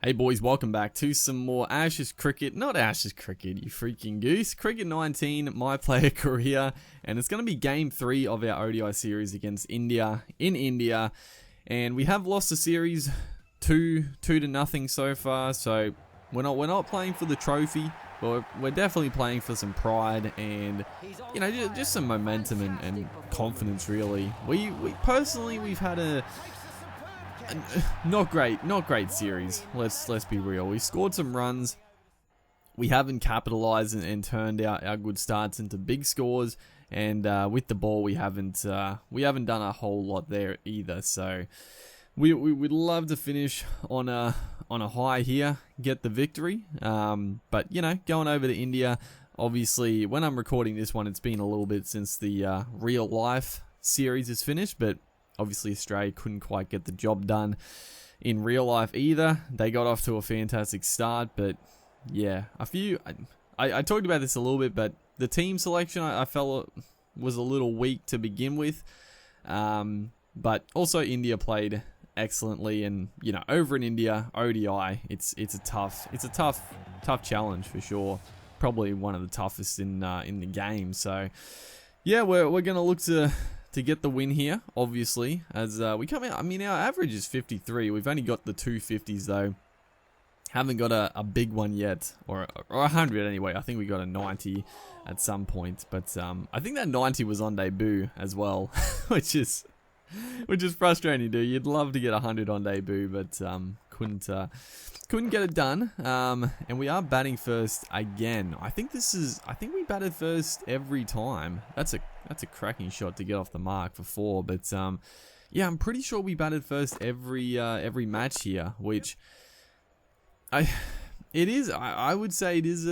Hey boys, welcome back to some more Ashes cricket. Not Ashes cricket, you freaking goose. Cricket 19, my player career. And it's going to be game 3 of our ODI series against India in India. And we have lost the series 2-0 so far. So we're not playing for the trophy, but we're definitely playing for some pride and, you know, just some momentum and confidence really. We've had a not great series. Let's be real. We scored some runs. We haven't capitalized and turned our good starts into big scores. And with the ball, we haven't done a whole lot there either. So we would love to finish on a high here, get the victory. But you know, going over to India. Obviously, when I'm recording this one, it's been a little bit since the real life series is finished, but obviously, Australia couldn't quite get the job done in real life either. They got off to a fantastic start, but yeah, I talked about this a little bit, but the team selection I felt was a little weak to begin with. But also India played excellently, and you know, over in India ODI, it's a tough challenge for sure. Probably one of the toughest in the game. So yeah, we're gonna look to get the win here, obviously, as we come out. I mean, our average is 53. We've only got the 250s, though. Haven't got a big one yet, or 100 anyway. I think we got a 90 at some point, but I think that 90 was on debut as well, which is frustrating, dude. You'd love to get 100 on debut, but couldn't get it done. And we are batting first again. I think we batted first every time. That's a cracking shot to get off the mark for 4. But yeah, I'm pretty sure we batted first every match here, which I would say it is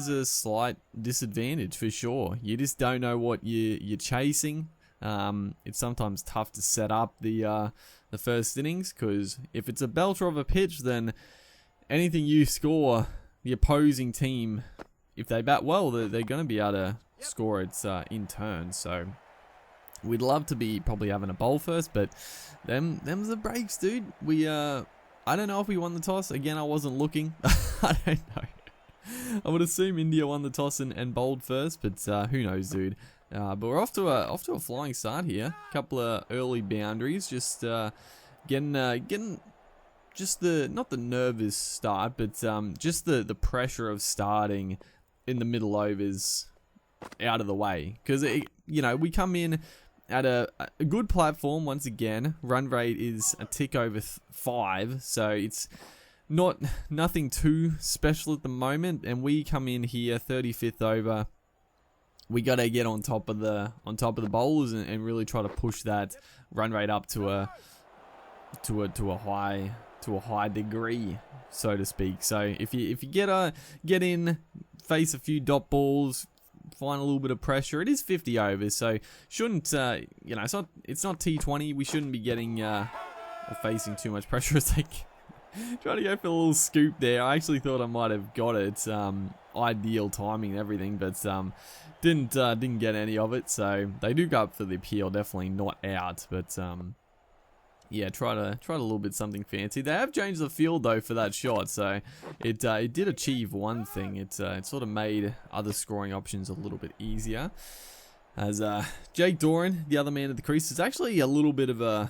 a slight disadvantage for sure. You just don't know what you're chasing. It's sometimes tough to set up the first innings, because if it's a belter of a pitch, then anything you score, the opposing team, if they bat well, they're going to be able to score it in turn. So we'd love to be probably having a bowl first, but them's the breaks, dude. I don't know if we won the toss. Again, I wasn't looking. I don't know. I would assume India won the toss and bowled first, but who knows, dude. But we're off to a flying start here. Couple of early boundaries, just getting just not the nervous start, but just the pressure of starting in the middle overs out of the way, because you know, we come in at a good platform once again. Run rate is a tick over 5, so it's nothing too special at the moment, and we come in here 35th over. We got to get on top of the bowlers and really try to push that run rate up to a high degree, so to speak. So if you get in, face a few dot balls, find a little bit of pressure. It is 50 overs, so shouldn't you know, it's not T20. We shouldn't be getting or facing too much pressure. It's like trying to go for a little scoop there. I actually thought I might have got it. Ideal timing and everything, but didn't get any of it. So they do go up for the appeal. Definitely not out, but yeah, tried a little bit something fancy. They have changed the field though for that shot, so it did achieve one thing. It sort of made other scoring options a little bit easier. As Jake Doran, the other man at the crease, is actually a little bit of a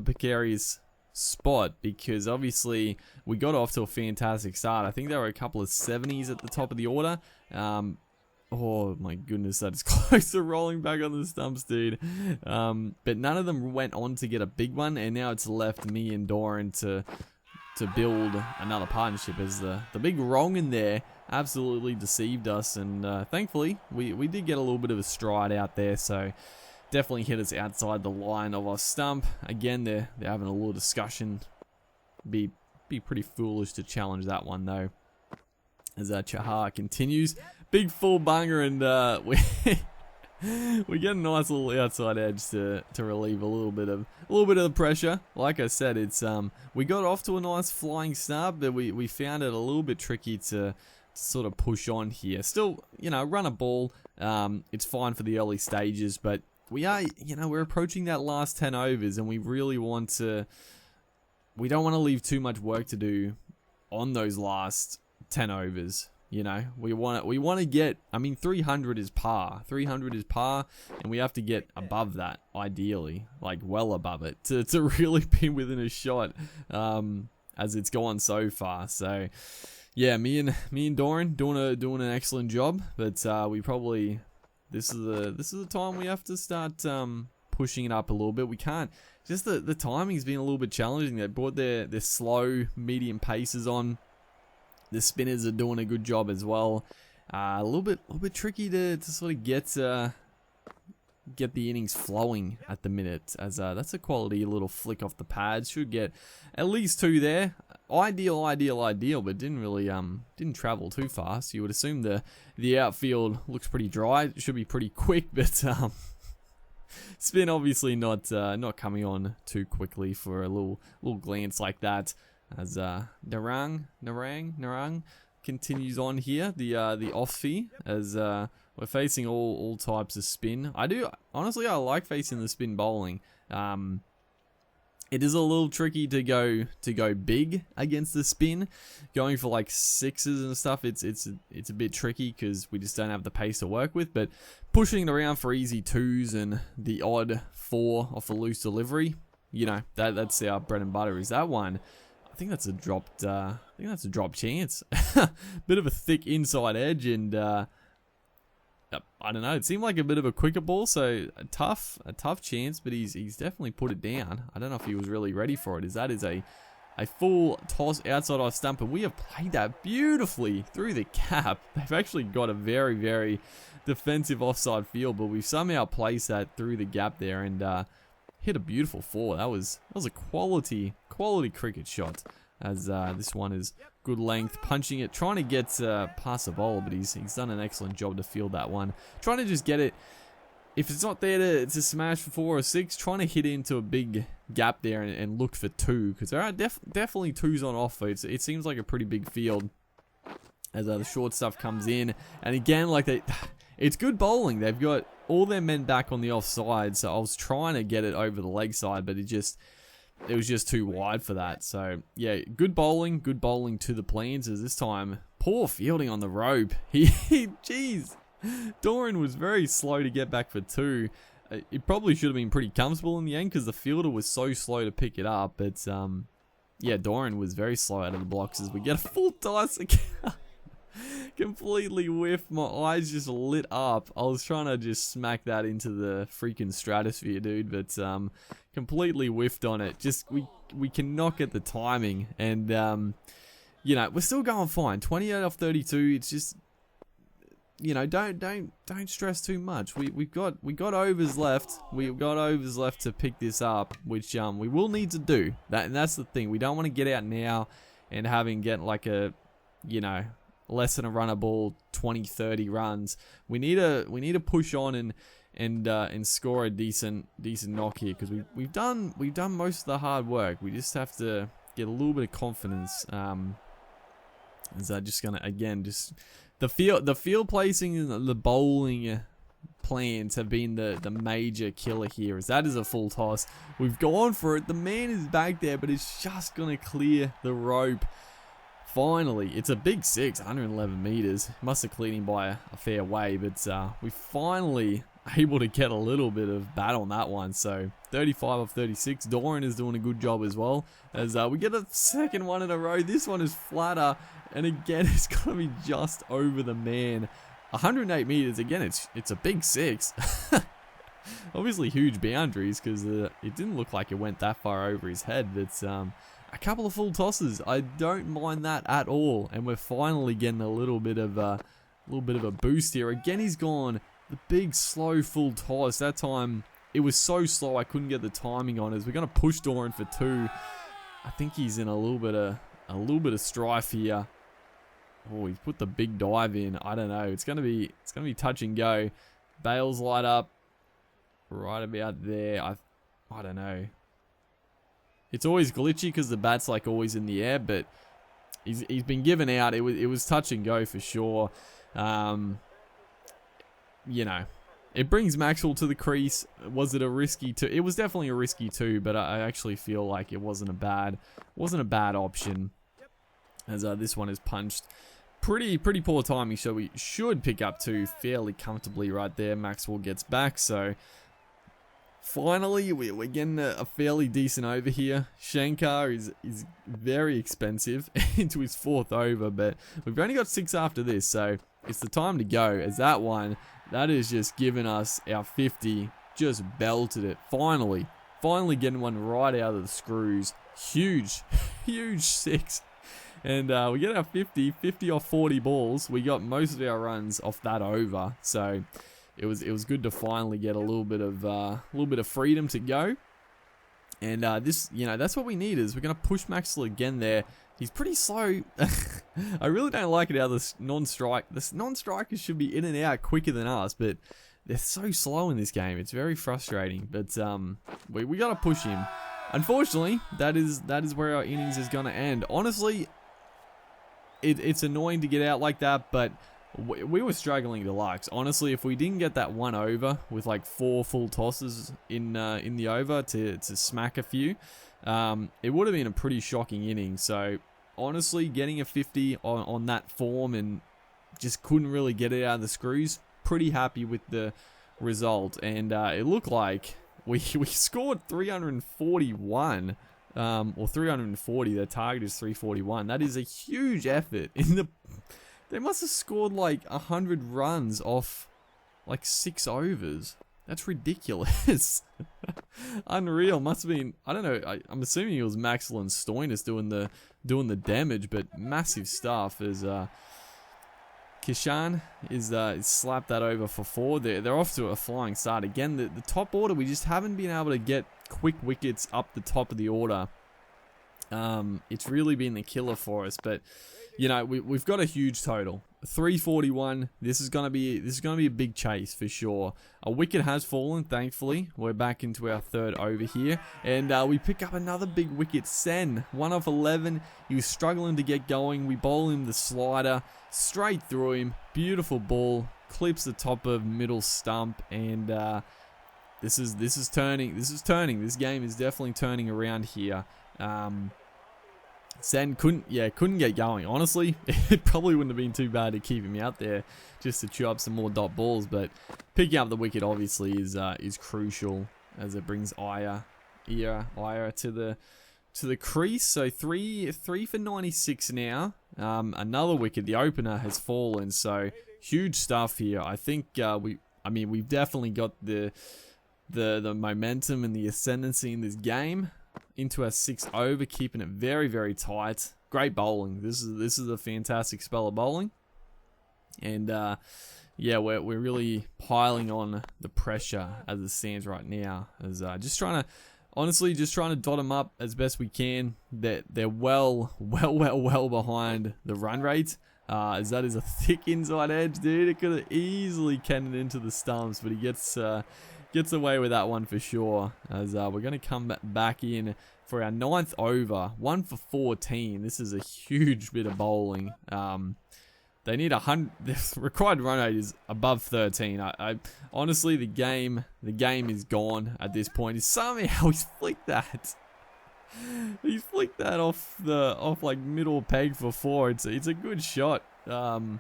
precarious spot, because obviously we got off to a fantastic start. I think there were a couple of 70s at the top of the order. Oh my goodness, that is close to rolling back on the stumps, dude. But none of them went on to get a big one, and now it's left me and Doran to build another partnership, as the big wrong in there absolutely deceived us. And thankfully we did get a little bit of a stride out there, so definitely hit us outside the line of our stump. Again, they're having a little discussion. Be pretty foolish to challenge that one though, as Chahar continues. Big full bunger, and we get a nice little outside edge to relieve a little bit of the pressure. Like I said, it's we got off to a nice flying start, but we found it a little bit tricky to sort of push on here. Still, you know, run a ball. It's fine for the early stages, but we're approaching that last 10 overs, and we really want to we don't want to leave too much work to do on those last 10 overs. You know, we want to get, I mean, 300 is par. 300 is par, and we have to get above that, ideally, like well above it, to really be within a shot, as it's gone so far. So, yeah, me and Doran doing an excellent job, but we probably, this is the time we have to start pushing it up a little bit. We can't, just the timing's been a little bit challenging. They brought their slow medium paces on. The spinners are doing a good job as well. A little bit tricky to sort of get the innings flowing at the minute, as that's a quality little flick off the pads. Should get at least 2 there. Ideal, but didn't travel too fast. You would assume the outfield looks pretty dry. It should be pretty quick, but spin obviously not coming on too quickly for a little glance like that. As Narang continues on here, the offie, as we're facing all types of spin. I like facing the spin bowling. It is a little tricky to go big against the spin, going for like 6s and stuff. It's a bit tricky because we just don't have the pace to work with. But pushing it around for easy 2s and the odd 4 off a loose delivery, you know, that's our bread and butter. Is that one? I think that's a drop chance. Bit of a thick inside edge, and I don't know. It seemed like a bit of a quicker ball, so a tough chance. But he's definitely put it down. I don't know if he was really ready for it. That is a full toss outside off stump, and we have played that beautifully through the cap. They've actually got a very, very defensive offside field, but we've somehow placed that through the gap there and hit a beautiful 4. That was a quality cricket shot, as this one is good length, punching it, trying to get past the bowler, but he's done an excellent job to field that one. Trying to just get it, if it's not there to smash for 4 or 6, trying to hit into a big gap there and look for 2, because there are definitely 2s on offer. It seems like a pretty big field, as the short stuff comes in, and again, like it's good bowling. They've got all their men back on the offside, so I was trying to get it over the leg side, but it was just too wide for that. So yeah, good bowling to the Plains. As this time, poor fielding on the rope. Jeez, Doran was very slow to get back for 2. It probably should have been pretty comfortable in the end because the fielder was so slow to pick it up. But yeah, Doran was very slow out of the blocks as we get a full dice again. Completely whiffed. My eyes just lit up. I was trying to just smack that into the freaking stratosphere, dude, but completely whiffed on it. Just we cannot get the timing, and you know, we're still going fine. 28 off 32. It's just, you know, don't stress too much. We got overs left. We've got overs left to pick this up, which we will need to do. And that's the thing. We don't want to get out now and get like a, you know, less than a runner ball, 20-30 runs. We need to push on and score a decent knock here, because we've done most of the hard work. We just have to get a little bit of confidence. Is that just gonna, again, just the field placing and the bowling plans have been the major killer here. As that is a full toss. We've gone for it. The man is back there, but it's just gonna clear the rope. Finally, it's a big 6, 111 meters. Must have cleared him by a fair way, but we finally able to get a little bit of bat on that one. So 35 of 36. Doran is doing a good job as well, as we get a second one in a row. This one is flatter, and again, it's gonna be just over the man. 108 meters. Again, it's a big 6. Obviously, huge boundaries, because it didn't look like it went that far over his head, but a couple of full tosses, I don't mind that at all, and we're finally getting a little bit of a boost here. Again, he's gone the big slow full toss. That time it was so slow I couldn't get the timing on. As we're gonna push Doran for 2. I think he's in a little bit of strife here. Oh, he's put the big dive in. I don't know. It's gonna be touch and go. Bales light up right about there. I don't know. It's always glitchy because the bat's like always in the air, but he's been given out. It was touch and go for sure. You know, it brings Maxwell to the crease. Was it a risky two? It was definitely a risky two, but I actually feel like it wasn't a bad option, as this one is punched. Pretty poor timing, so we should pick up two fairly comfortably right there. Maxwell gets back, so finally we're getting a fairly decent over here. Shankar is very expensive into his 4th over, but we've only got 6 after this, so it's the time to go, as that is just giving us our 50, just belted it. Finally getting one right out of the screws. Huge 6. And we get our 50 off 40 balls. We got most of our runs off that over, so it was good to finally get a little bit of freedom to go. And this, that's what we need. Is we're gonna push Maxwell again there. He's pretty slow. I really don't like it how the non-strikers should be in and out quicker than us, but they're so slow in this game. It's very frustrating. But we gotta push him. Unfortunately, that is where our innings is gonna end. Honestly, it's annoying to get out like that, but we were struggling deluxe. Honestly, if we didn't get that one over with like 4 full tosses in the over to smack a few, it would have been a pretty shocking inning. So honestly, getting a 50 on that form and just couldn't really get it out of the screws. Pretty happy with the result, and it looked like we scored 341. Or 340, their target is 341. That is a huge effort. They must have scored like 100 runs off like 6 overs. That's ridiculous. Unreal. Must have been, I don't know, I'm assuming it was Maxwell and Stoinis doing the damage, but massive stuff as Kishan is slapped that over for 4. They're off to a flying start. Again, the top order, we just haven't been able to get quick wickets up the top of the order. It's really been the killer for us, but we've got a huge total, 341. This is gonna be a big chase for sure. A wicket has fallen, thankfully. We're back into our 3rd over here, and we pick up another big wicket. Sen, 1 off 11. He was struggling to get going. We bowl him the slider straight through him. Beautiful ball, clips the top of middle stump, and this is turning. This game is definitely turning around here. Sen couldn't get going. Honestly, it probably wouldn't have been too bad to keep him out there just to chew up some more dot balls, but picking up the wicket obviously is crucial, as it brings Iyer to the crease. So 3 for 96 now. Another wicket. The opener has fallen, so huge stuff here. I think we've definitely got the momentum and the ascendancy in this game into our 6th over, keeping it very, very tight. Great bowling. This is a fantastic spell of bowling, and we're really piling on the pressure as it stands right now. As just trying to dot them up as best we can. They're well behind the run rate. As that is a thick inside edge, dude. It could have easily cannoned into the stumps, but he gets away with that one for sure. As we're going to come back in for our 9th over, 1 for 14. This is a huge bit of bowling. They need 100. The required run rate is above 13. I honestly, the game is gone at this point. Somehow he's flicked that. He's flicked that off like middle peg for 4. It's a good shot. Right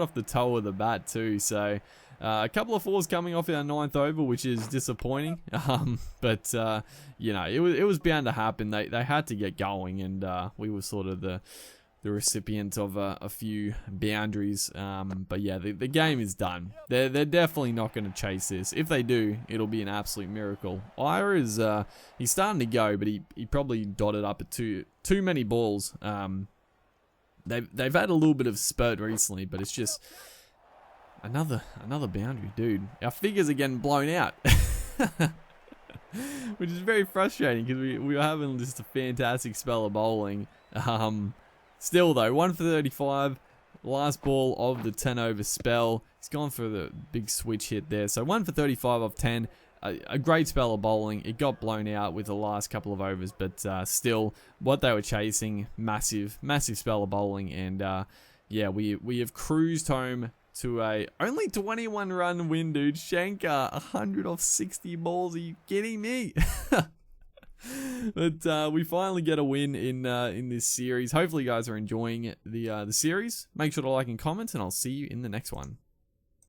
off the toe of the bat too. So a couple of 4s coming off our 9th over, which is disappointing. But it was bound to happen. They had to get going, and we were sort of the recipient of a few boundaries. But yeah, the game is done. They're definitely not going to chase this. If they do, it'll be an absolute miracle. Iyer is he's starting to go, but he probably dotted up at too many balls. They've had a little bit of spurt recently, but it's just another boundary, dude. Our figures are getting blown out. Which is very frustrating, because we were having just a fantastic spell of bowling. Still though, 1 for 35, last ball of the 10 over spell. He's gone for the big switch hit there. So 1 for 35 off 10. A great spell of bowling. It got blown out with the last couple of overs, but still, what they were chasing, massive spell of bowling. And we have cruised home to a only 21 run win, dude. Shankar, 100 off 60 balls. Are you kidding me? But we finally get a win in this series. Hopefully you guys are enjoying the series. Make sure to like and comment, and I'll see you in the next one.